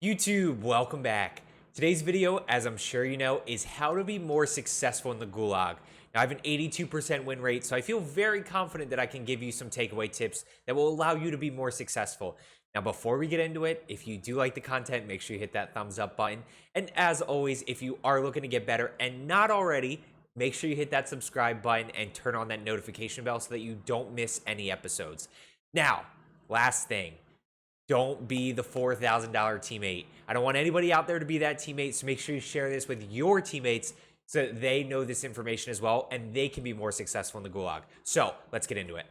YouTube, welcome back. Today's video, as I'm sure you know, is how to be more successful in the Gulag. Now, I have an 82% win rate, so I feel very confident that I can give you some takeaway tips that will allow you to be more successful. Now, before we get into it, if you do like the content, make sure you hit that thumbs up button. And as always, if you are looking to get better and not already, make sure you hit that subscribe button and turn on that notification bell so that you don't miss any episodes. Now, last thing. Don't be the $4,000 teammate. I don't want anybody out there to be that teammate, so make sure you share this with your teammates so that they know this information as well and they can be more successful in the Gulag. So let's get into it.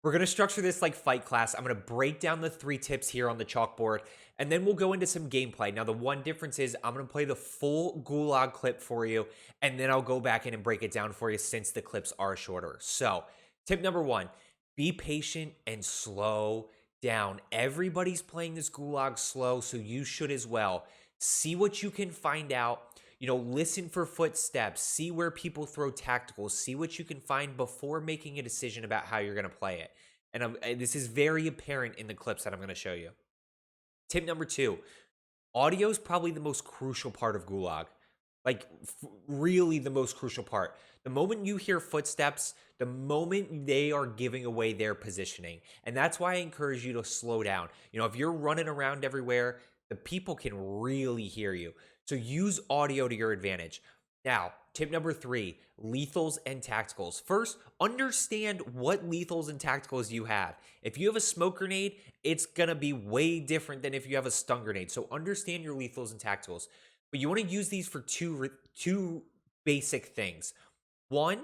We're going to structure this like fight class. I'm going to break down the 3 tips here on the chalkboard, and then we'll go into some gameplay. Now, the one difference is I'm going to play the full Gulag clip for you, and then I'll go back in and break it down for you since the clips are shorter. So tip number 1, be patient and slow down. Everybody's playing this Gulag slow, so you should as well. See what you can find out. Listen for footsteps. See where people throw tacticals. See what you can find before making a decision about how you're going to play it. And this is very apparent in the clips that I'm going to show you. Tip number 2, audio is probably the most crucial part of Gulag. Really the most crucial part. The moment you hear footsteps, the moment they are giving away their positioning. And that's why I encourage you to slow down. If you're running around everywhere, the people can really hear you. So use audio to your advantage. Now, tip number 3, lethals and tacticals. First, understand what lethals and tacticals you have. If you have a smoke grenade, it's going to be way different than if you have a stun grenade. So understand your lethals and tacticals. But you want to use these for two basic things. 1,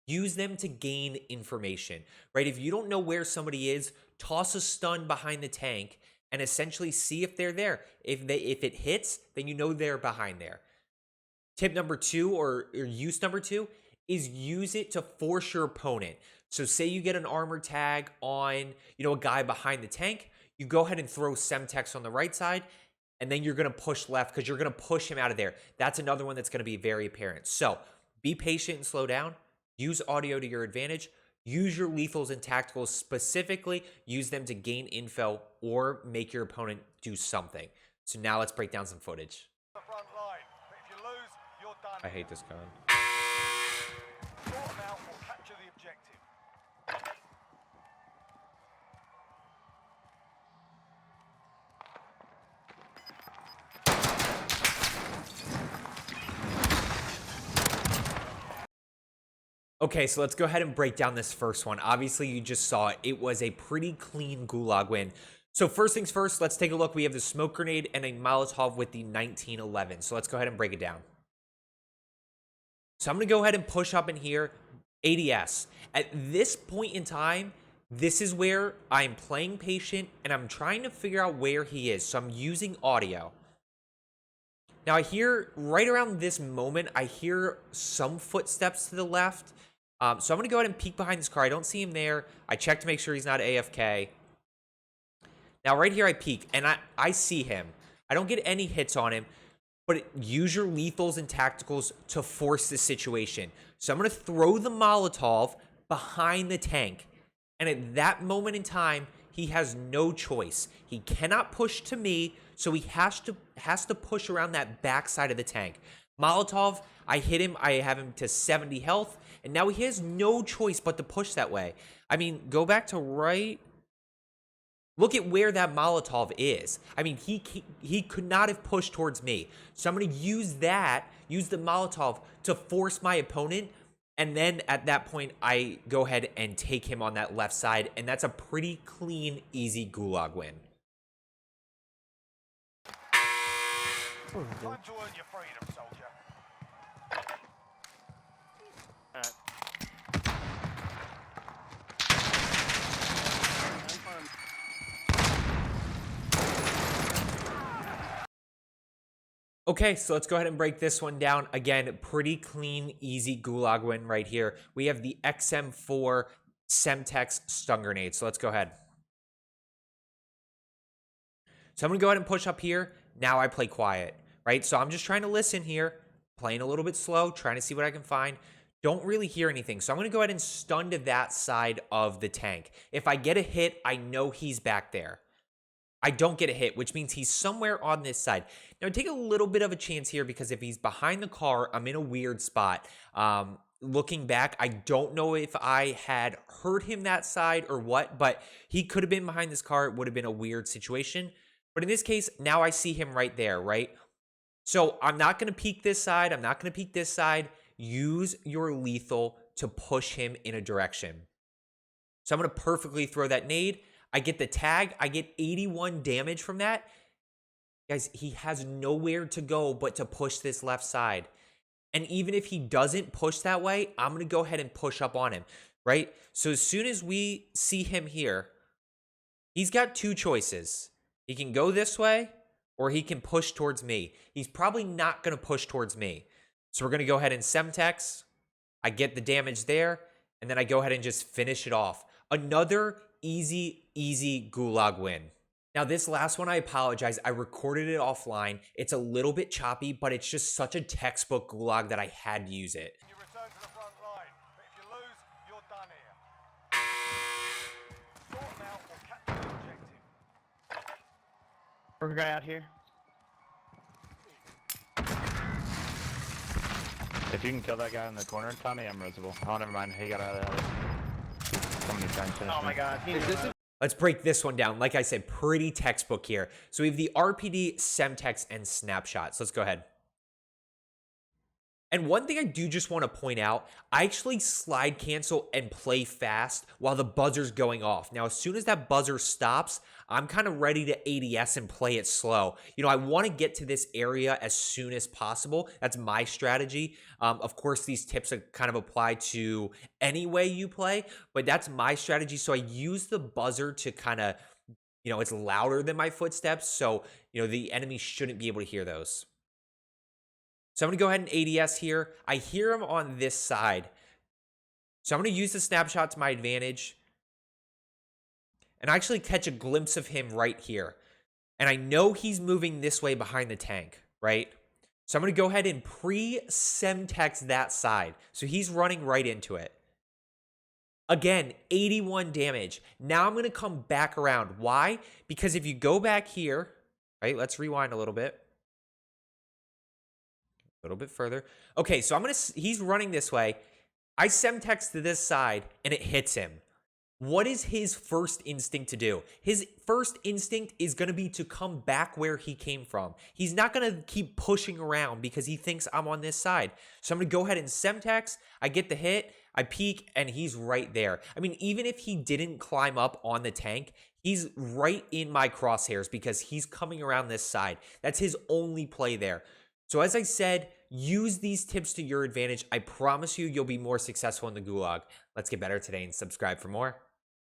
use them to gain information, right? If you don't know where somebody is, toss a stun behind the tank and essentially see if they're there. If it hits, then you know they're behind there. Tip number 2 or use number 2 is use it to force your opponent. So say you get an armor tag on, a guy behind the tank, you go ahead and throw Semtex on the right side, and then you're going to push left because you're going to push him out of there. That's another one that's going to be very apparent. So be patient and slow down. Use audio to your advantage. Use your lethals and tacticals specifically. Use them to gain info or make your opponent do something. So now let's break down some footage. I hate this gun. Okay, so let's go ahead and break down this first one. Obviously, you just saw it. It was a pretty clean Gulag win. So first things first, let's take a look. We have the smoke grenade and a Molotov with the 1911. So let's go ahead and break it down. So I'm going to go ahead and push up in here, ADS. At this point in time, this is where I'm playing patient and I'm trying to figure out where he is. So I'm using audio. Now I hear, right around this moment, I hear some footsteps to the left. So I'm going to go ahead and peek behind this car. I don't see him there. I check to make sure he's not AFK. Now right here I peek, and I see him. I don't get any hits on him, but use your lethals and tacticals to force the situation. So I'm going to throw the Molotov behind the tank. And at that moment in time, he has no choice. He cannot push to me, so he has to push around that back side of the tank. Molotov, I hit him. I have him to 70 health, and now he has no choice but to push that way. I mean, go back to right. Look at where that Molotov is. I mean, he could not have pushed towards me. So I'm going to use the Molotov to force my opponent. And then at that point, I go ahead and take him on that left side. And that's a pretty clean, easy Gulag win. Time to earn your freedom, soldier. Okay, so let's go ahead and break this one down. Again, pretty clean, easy Gulag win right here. We have the XM4 Semtex stun grenade. So let's go ahead. So I'm going to go ahead and push up here. Now I play quiet, right? So I'm just trying to listen here, playing a little bit slow, trying to see what I can find. Don't really hear anything. So I'm going to go ahead and stun to that side of the tank. If I get a hit, I know he's back there. I don't get a hit, which means he's somewhere on this side. Now, I take a little bit of a chance here because if he's behind the car, I'm in a weird spot. Looking back, I don't know if I had heard him that side or what, but he could have been behind this car. It would have been a weird situation. But in this case, now I see him right there, right? So I'm not going to peek this side. I'm not going to peek this side. Use your lethal to push him in a direction. So I'm going to perfectly throw that nade. I get the tag. I get 81 damage from that. Guys, he has nowhere to go but to push this left side. And even if he doesn't push that way, I'm going to go ahead and push up on him, right? So as soon as we see him here, he's got two choices. He can go this way or he can push towards me. He's probably not going to push towards me. So we're going to go ahead and Semtex. I get the damage there, and then I go ahead and just finish it off. Another easy Gulag win. Now, this last one, I apologize. I recorded it offline. It's a little bit choppy, but it's just such a textbook Gulag that I had to use it. You return to the front line, but if you lose, you're done here. Sort them out or capture the objective. We're guy out here. If you can kill that guy in the corner, Tommy, I'm rosable. Oh, never mind. He got out of the alley. Somebody trying to finish Oh my me. god. Let's break this one down. Like I said, pretty textbook here. So we have the RPD, Semtex, and Snapshot. So let's go ahead. And one thing I do just want to point out, I actually slide cancel and play fast while the buzzer's going off. Now, as soon as that buzzer stops, I'm kind of ready to ADS and play it slow. You know, I want to get to this area as soon as possible. That's my strategy. Of course, these tips kind of apply to any way you play, but that's my strategy. So I use the buzzer to kind of, you know, it's louder than my footsteps. So, you know, the enemy shouldn't be able to hear those. So I'm going to go ahead and ADS here. I hear him on this side. So I'm going to use the snapshot to my advantage. And I actually catch a glimpse of him right here. And I know he's moving this way behind the tank, right? So I'm going to go ahead and pre-Semtex that side. So he's running right into it. Again, 81 damage. Now I'm going to come back around. Why? Because if you go back here, right? Let's rewind a little bit. A little bit further. Okay, so he's running this way. I Semtex to this side and it hits him. What is his first instinct to do? His first instinct is going to be to come back where he came from. He's not going to keep pushing around because he thinks I'm on this side. So I'm going to go ahead and Semtex. I get the hit. I peek and he's right there. I mean, even if he didn't climb up on the tank, he's right in my crosshairs because he's coming around this side. That's his only play there. So as I said, use these tips to your advantage. I promise you, you'll be more successful in the Gulag. Let's get better today and subscribe for more.